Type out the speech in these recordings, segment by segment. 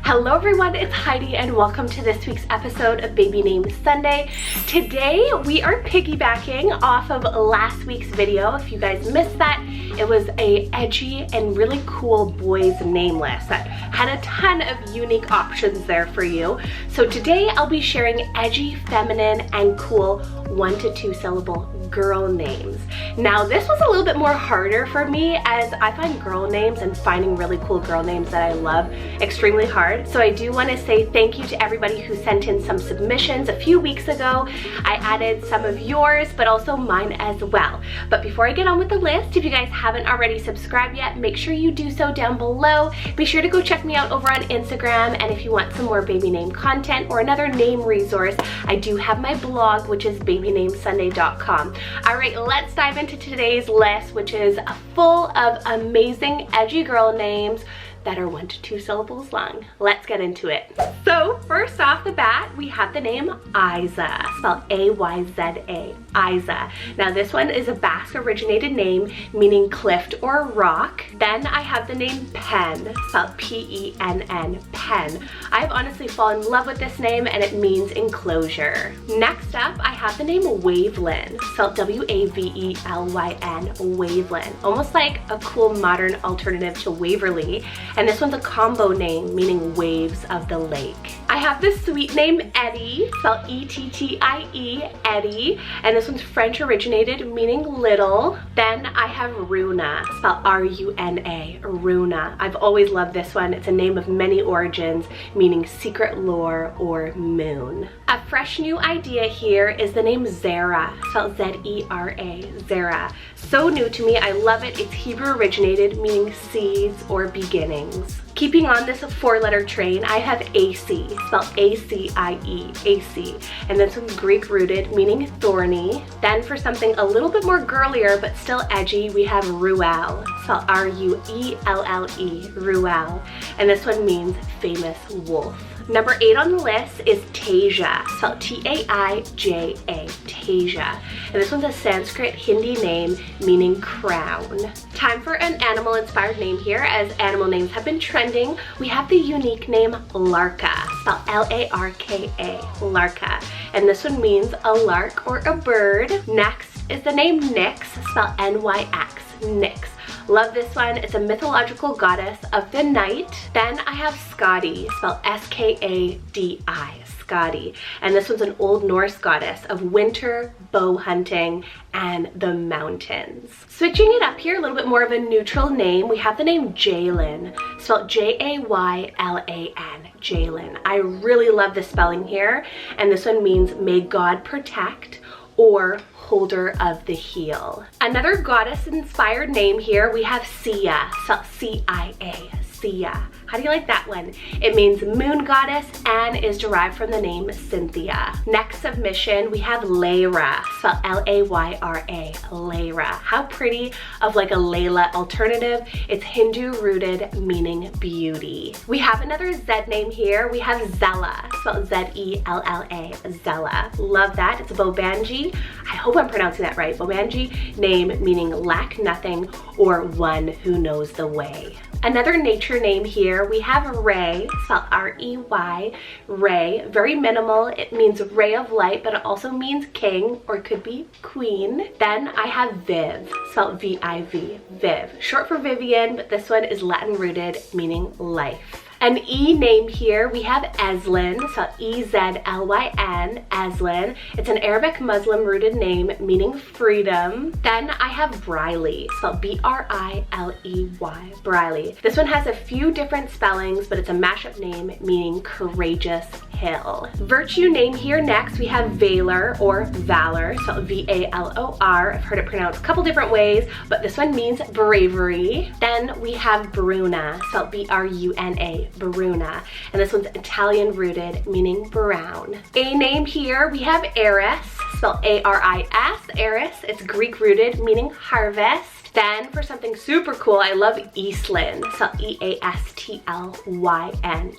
Hello everyone, it's Heidi and welcome to this week's episode of Baby Name Sunday. Today we are piggybacking off of last week's video. If you guys missed that, it was a edgy and really cool boys name list that had a ton of unique options there for you. So today I'll be sharing edgy, feminine, and cool 1 to 2 syllable girl names. Now this was a little bit more harder for me as I find girl names and finding really cool girl names that I love extremely hard. So I do want to say thank you to everybody who sent in some submissions a few weeks ago. I added some of yours, but also mine as well. But before I get on with the list, if you guys haven't already subscribed yet, make sure you do so down below. Be sure to go check me out over on Instagram, and if you want some more baby name content or another name resource, I do have my blog, which is babynamesunday.com. Alright, let's dive into today's list, which is full of amazing edgy girl names that are 1 to 2 syllables long. Let's get into it. So first off the bat, we have the name Isa, spelled A-Y-Z-A, Isa. Now this one is a Basque originated name meaning cliff or rock. Then I have the name Pen, spelled P-E-N-N, Pen. I've honestly fallen in love with this name and it means enclosure. Next up, I have the name Wavelyn, spelled W-A-V-E-L-Y-N, Wavelyn. Almost like a cool modern alternative to Waverly. And this one's a combo name meaning waves of the lake. I have this sweet name Eddy, spelled E-T-T-I-E, Eddy. And this one's French originated meaning little. Then I have Runa, spelled R-U-N-A, Runa. I've always loved this one. It's a name of many origins meaning secret lore or moon. A fresh new idea here is the name Zara, spelled Z-E-R-A, Zara. So new to me, I love it. It's Hebrew originated meaning seeds or beginnings. Keeping on this 4-letter train, I have AC, spelled A-C-I-E, AC. And this one's Greek rooted, meaning thorny. Then for something a little bit more girlier, but still edgy, we have Ruel, spelled R-U-E-L-L-E, Ruel. And this one means famous wolf. Number 8 on the list is Taija, spelled T-A-I-J-A, Taija. And this one's a Sanskrit Hindi name meaning crown. Time for an animal inspired name here, as animal names have been trending. We have the unique name Larka, spelled L-A-R-K-A, Larka. And this one means a lark or a bird. Next is the name Nyx, spelled N-Y-X, Nyx. Love this one. It's a mythological goddess of the night. Then I have Skadi, spelled S-K-A-D-I, Skadi. And this one's an Old Norse goddess of winter, bow hunting, and the mountains. Switching it up here, a little bit more of a neutral name, we have the name Jaylin, spelled J-A-Y-L-A-N, Jaylin. I really love the spelling here, and this one means may God protect or holder of the heel. Another goddess inspired name here, we have Sia, spelled C-I-A, Sia. How do you like that one? It means moon goddess and is derived from the name Cynthia. Next submission, we have Layra, spelled L-A-Y-R-A, Layra. How pretty of like a Layla alternative. It's Hindu rooted meaning beauty. We have another Z name here. We have Zella, spelled Z-E-L-L-A, Zella. Love that. It's a Bobanji. I hope I'm pronouncing that right. Bobanji name meaning lack nothing or one who knows the way. Another nature name here, we have Ray, spelled R-E-Y, Ray. Very minimal. It means ray of light, but it also means king or could be queen. Then I have Viv, spelled V-I-V, Viv. Short for Vivian, but this one is Latin rooted meaning life. An E name here, we have Eslin, spelled E-Z-L-Y-N, Eslin. It's an Arabic Muslim rooted name meaning freedom. Then I have Briley, spelled B-R-I-L-E-Y, Briley. This one has a few different spellings, but it's a mashup name meaning courageous hill. Virtue name here next, we have Valor or Valor, spelled V-A-L-O-R. I've heard it pronounced a couple different ways, but this one means bravery. Then we have Bruna, spelled B-R-U-N-A, Bruna, and this one's Italian rooted meaning brown. A name here, we have Eris, spelled A-R-I-S, Eris. It's Greek rooted meaning harvest. Then for something super cool, I love Eastlyn, so E-A-S-T-L-Y-N,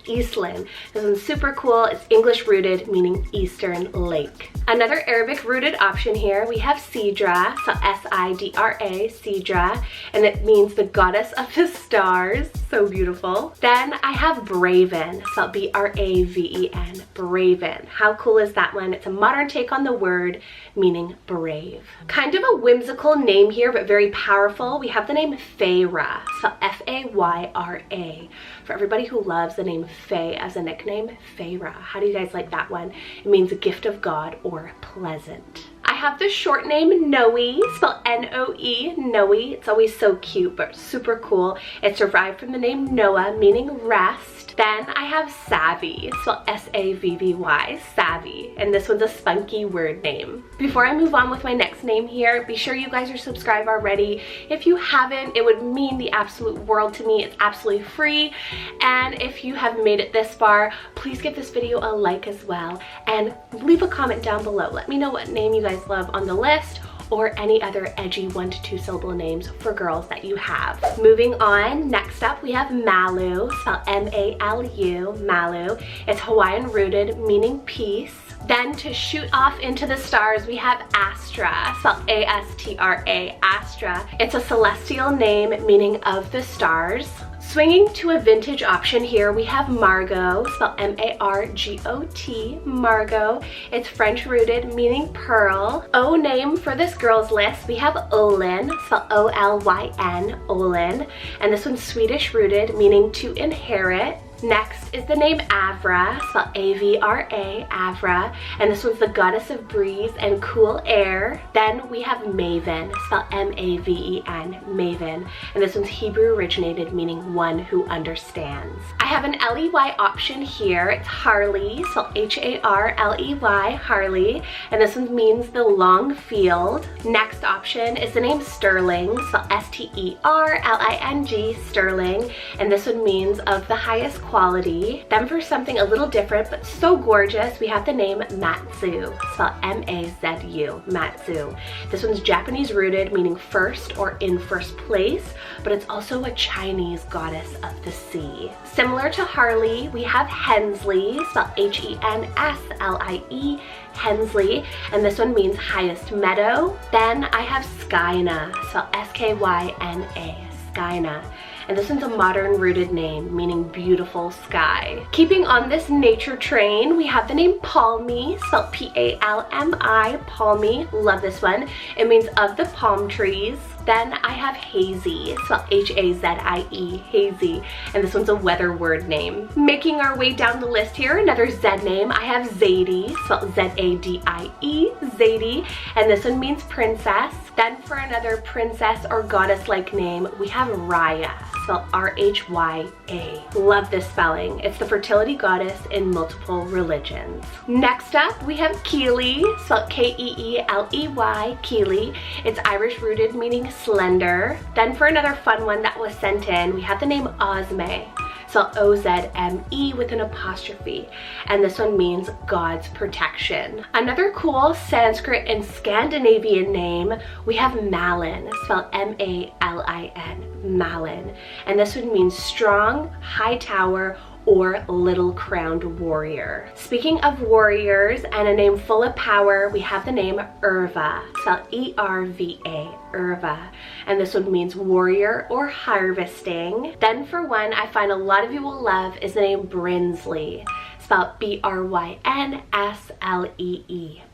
Eastlyn. This one's super cool. It's English rooted, meaning Eastern Lake. Another Arabic rooted option here, we have Sidra, so S-I-D-R-A, Sidra, and it means the goddess of the stars. So beautiful. Then I have Braven, so B-R-A-V-E-N, Braven. How cool is that one? It's a modern take on the word, meaning brave. Kind of a whimsical name here, but very powerful. We have the name Feyra, so F-A-Y-R-A. For everybody who loves the name Faye as a nickname, Feyra. How do you guys like that one? It means a gift of God or pleasant. I have the short name Noe, spelled N-O-E, Noe. It's always so cute, but super cool. It's derived from the name Noah, meaning rest. Then I have Savvy, spelled S-A-V-V-Y, Savvy, and this one's a spunky word name. Before I move on with my next name here, be sure you guys are subscribed already. If you haven't, it would mean the absolute world to me. It's absolutely free, and if you have made it this far, please give this video a like as well, and leave a comment down below. Let me know what name you guys love on the list, or any other edgy 1 to 2 syllable names for girls that you have. Moving on, next up we have Malu, spelled M-A-L-U, Malu. It's Hawaiian rooted, meaning peace. Then to shoot off into the stars, we have Astra, spelled A-S-T-R-A, Astra. It's a celestial name meaning of the stars. Swinging to a vintage option here, we have Margot, spelled M-A-R-G-O-T, Margot. It's French rooted, meaning pearl. O name for this girls list, we have Olin, spelled O-L-Y-N, Olin. And this one's Swedish rooted, meaning to inherit. Next is the name Avra, spelled A-V-R-A, Avra, and this one's the goddess of breeze and cool air. Then we have Maven, spelled M-A-V-E-N, Maven, and this one's Hebrew originated, meaning one who understands. I have an L-E-Y option here. It's Harley, spelled H-A-R-L-E-Y, Harley, and this one means the long field. Next option is the name Sterling, spelled S-T-E-R-L-I-N-G, Sterling, and this one means of the highest quality. Then for something a little different but so gorgeous, we have the name Matsu, spelled M-A-Z-U, Matsu. This one's Japanese rooted, meaning first or in first place, but it's also a Chinese goddess of the sea. Similar to Harley, we have Hensley, spelled H-E-N-S-L-I-E, Hensley, and this one means highest meadow. Then I have Skyna, spelled S-K-Y-N-A, Skyna. And this one's a modern rooted name, meaning beautiful sky. Keeping on this nature train, we have the name Palmy, spelled P-A-L-M-I, Palmy. Love this one. It means of the palm trees. Then I have Hazy, spelled H-A-Z-I-E, Hazy, and this one's a weather word name. Making our way down the list here, another Z name, I have Zadie, spelled Z-A-D-I-E, Zadie, and this one means princess. Then for another princess or goddess-like name, we have Raya, spelled R-H-Y-A. Love this spelling. It's the fertility goddess in multiple religions. Next up, we have Keely, spelled K-E-E-L-E-Y, Keely. It's Irish rooted, meaning slender. Then for another fun one that was sent in, we have the name Ozme, spelled O-Z-M-E with an apostrophe, and this one means God's protection. Another cool Sanskrit and Scandinavian name, we have Malin, spelled M-A-L-I-N, Malin, and this one means strong, high tower, or little crowned warrior. Speaking of warriors and a name full of power, we have the name Irva, spelled E-R-V-A, Irva, and this one means warrior or harvesting. Then for one I find a lot of you will love is the name Brinsley, spelled B-R-Y-N-S-L-E-E,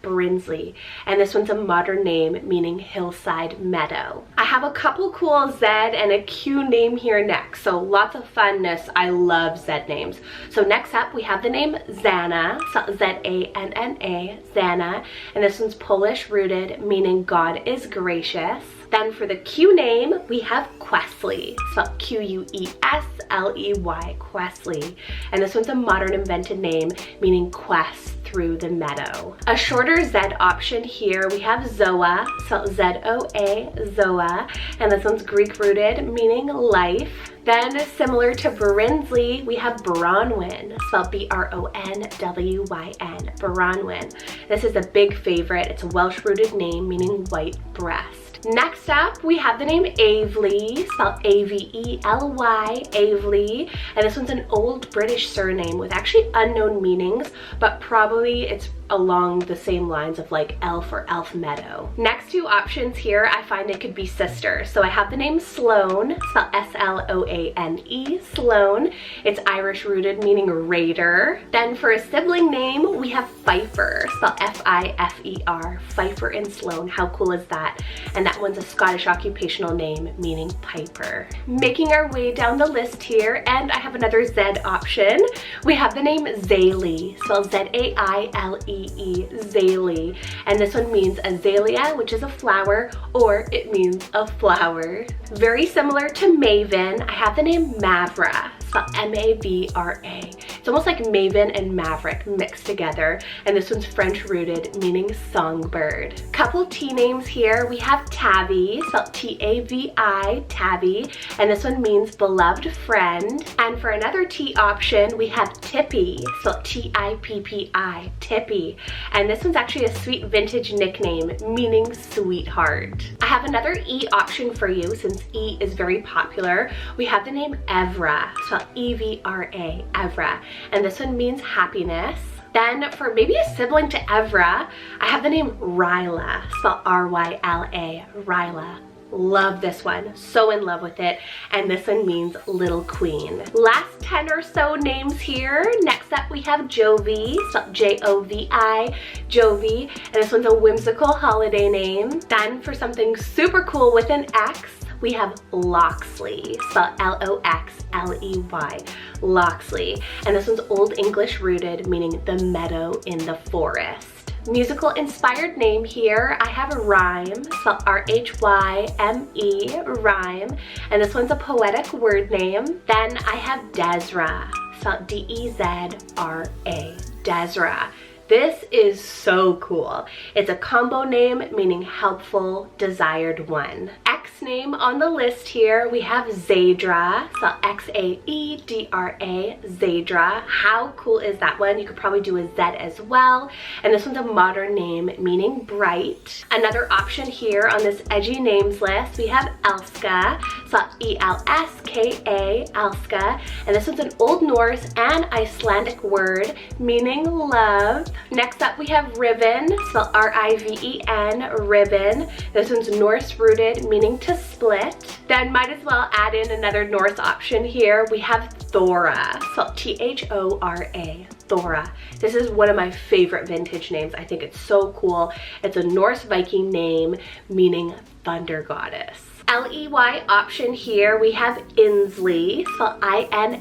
Brinsley, and this one's a modern name meaning hillside meadow. I have a couple cool Z and a Q name here next, so lots of funness. I love Z names. So next up we have the name Zana, Z-A-N-N-A, Zana, and this one's Polish rooted, meaning God is gracious. Then for the Q name, we have Questley, spelled Q-U-E-S-L-E-Y, Questley. And this one's a modern invented name, meaning quest through the meadow. A shorter Z option here, we have Zoa, spelled Z-O-A, Zoa. And this one's Greek rooted, meaning life. Then similar to Brinsley, we have Bronwyn, spelled B-R-O-N-W-Y-N, Bronwyn. This is a big favorite. It's a Welsh rooted name, meaning white breast. Next up, we have the name Avely, spelled A-V-E-L-Y, Avely. And this one's an old British surname with actually unknown meanings, but probably it's along the same lines of like elf or elf meadow. Next two options here, I find it could be sisters. So I have the name Sloane, spelled S-L-O-A-N-E, Sloane. It's Irish rooted, meaning raider. Then for a sibling name, we have Pfeiffer, spelled F-I-F-E-R, Pfeiffer and Sloane. How cool is that? And that one's a Scottish occupational name, meaning piper. Making our way down the list here, and I have another Z option. We have the name Zaylee, spelled Z-A-I-L-E, Zaylee, and this one means azalea, which is a flower, or it means a flower. Very similar to Maven, I have the name Mavra, spelled M-A-V-R-A. It's almost like Maven and Maverick mixed together, and this one's French rooted, meaning songbird. Couple T names here, we have Tabby, spelled T-A-V-I, Tabby, and this one means beloved friend. And for another T option, we have Tippy, spelled T-I-P-P-I, Tippy. And this one's actually a sweet vintage nickname, meaning sweetheart. I have another E option for you since E is very popular. We have the name Evra, spelled E-V-R-A, Evra. And this one means happiness. Then for maybe a sibling to Evra, I have the name Ryla, spelled R-Y-L-A, Ryla. Love this one, so in love with it. And this one means little queen. Last 10 or so names here. Next up we have Jovi, spelled J-O-V-I, Jovi, and this one's a whimsical holiday name. Then for something super cool with an X, we have Loxley, spelled L-O-X-L-E-Y, Loxley. And this one's Old English rooted, meaning the meadow in the forest. Musical inspired name here, I have Rhyme, spelled R-H-Y-M-E, Rhyme, and this one's a poetic word name. Then I have Desra, spelled D-E-Z-R-A, Desra. This is so cool. It's a combo name meaning helpful, desired one. X name on the list here, we have Zadra, spelled X-A-E-D-R-A, Zadra. How cool is that one? You could probably do a Z as well. And this one's a modern name meaning bright. Another option here on this edgy names list, we have Elska, spelled E-L-S-K-A, Elska. And this one's an Old Norse and Icelandic word meaning love. Next up we have Riven, spelled R-I-V-E-N, Riven. This one's Norse rooted, meaning to split. Then might as well add in another Norse option here. We have Thora, spelled T-H-O-R-A, Thora. This is one of my favorite vintage names. I think it's so cool. It's a Norse Viking name meaning thunder goddess. L-E-Y option here, we have Inslee, spelled I-N-S-L-E-Y,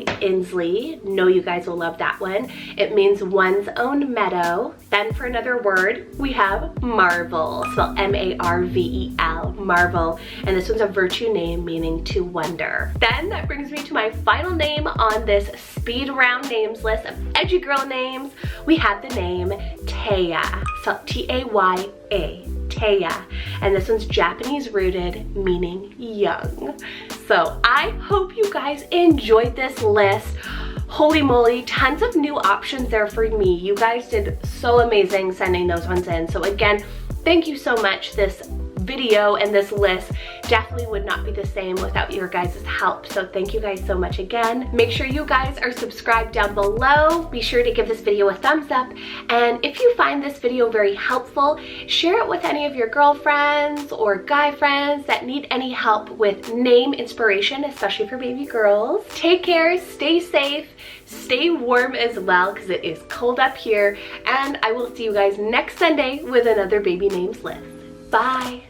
Inslee. Know you guys will love that one. It means one's own meadow. Then for another word, we have Marvel, spelled M-A-R-V-E-L, Marvel. And this one's a virtue name meaning to wonder. Then that brings me to my final name on this speed round names list of edgy girl names. We have the name Taya, spelled T-A-Y-A. Taya, and this one's Japanese rooted, meaning young. So I hope you guys enjoyed this list. Holy moly, tons of new options there for me. You guys did so amazing sending those ones in. So again, thank you so much. This video and this list definitely would not be the same without your guys' help. So thank you guys so much again. Make sure you guys are subscribed down below. Be sure to give this video a thumbs up. And if you find this video very helpful, share it with any of your girlfriends or guy friends that need any help with name inspiration, especially for baby girls. Take care, stay safe, stay warm as well because it is cold up here. And I will see you guys next Sunday with another baby names list. Bye.